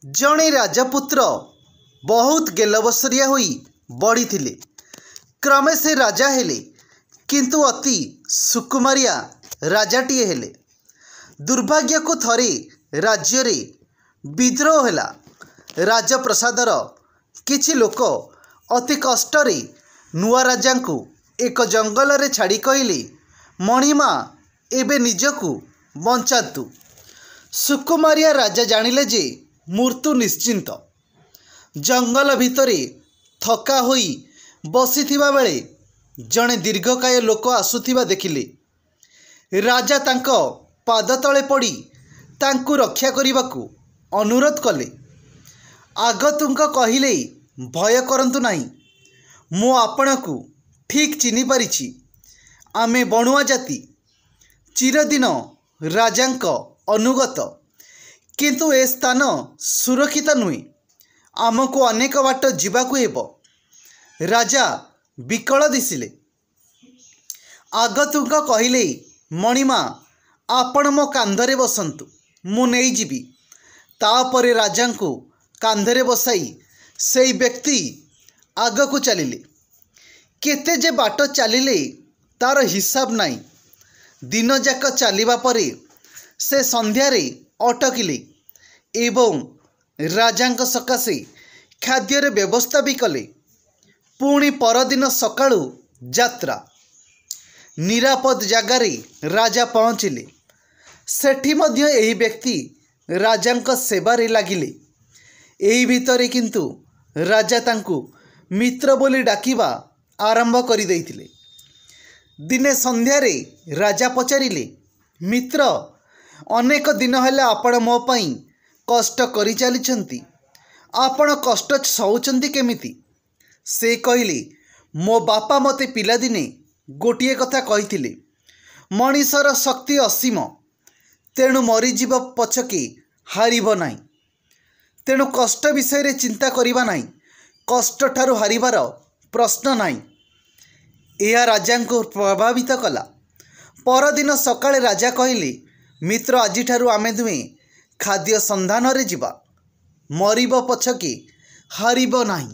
जड़े राजपुत्र बहुत गेलबसरिया होई बढ़ी थिले। क्रमे से राजा हेले, किंतु अति सुकुमारिया राजाटीए हेले। दुर्भाग्य को थरे राज्य रे विद्रोह हेला। राजप्रसादर किछि लोक अति कष्टरे नुआ राजा को एक जंगल रे छाड़ी कहले, मणिमा एबे निजकु बंचातु। सुकुमारिया राजा जानिले जे मृत्यु निश्चिंत। जंगल भितरे थका होई बसिथिबा बेले जड़े दीर्घकाय लोक आसुथिबा देखिले। राजा तांको पाद तले पड़ी तांकु रक्षा करिबाकु अनुरोध कले। आगतुंक कहिले, भय करंतु नाही, मु आपणकु ठीक चिन्हि पारिछि। आमे बणुआ जाति, चिरदिन राजांक अनुगत, किंतु ए स्थान सुरक्षित नुहे। आमको अनेक बाट जीवाकु हेबो। राजा विकल दिसिले। आगतुंक कहिले, मणिमा आपण मो कांधरे बसंतु, मु नहीं जीवी। तापरे राजांको कांधरे बसाई सेई व्यक्ति आगकु चलिले। केते जे बाट चलिले तार हिसाब नाही। दिन जाक चलिबा परे से संध्यारे अटकिले एवं राजांक सकाशे खाद्यर व्यवस्था भी कले। पुणी परदिन सकाळु यात्रा। निरापद जगारे राजा पहुँचिले। सेठी मध्य एही व्यक्ति राजांक सेबारे लागिले। एही भितरे किंतु राजा तांकु मित्र बोली डाकिबा आरंभ करि दैथिले। दिने संध्यारे राजा पचारिले, मित्र, अनेक दिन हेला आपण मो पई कष्ट करि चलिछंती। आपण कष्ट सहुचंती केमिति? से कहिले, मो बापा मते पिला दिने गोटिए कथा कहिथिले, मनीषर शक्ति असीम, तेणु मरीजीव पछके हारिब नाही। तेणु कष्ट विषय रे चिंता करिबा नाही। कष्ट ठारू हारिबार प्रश्न नाही। यह राजा को प्रभावित कला। परदिन सकाळे राजा कहले, मित्र, आज ठारू आमे दुहे खाद्य संधान रे जिबा। मरिब पछके हारिब नाही।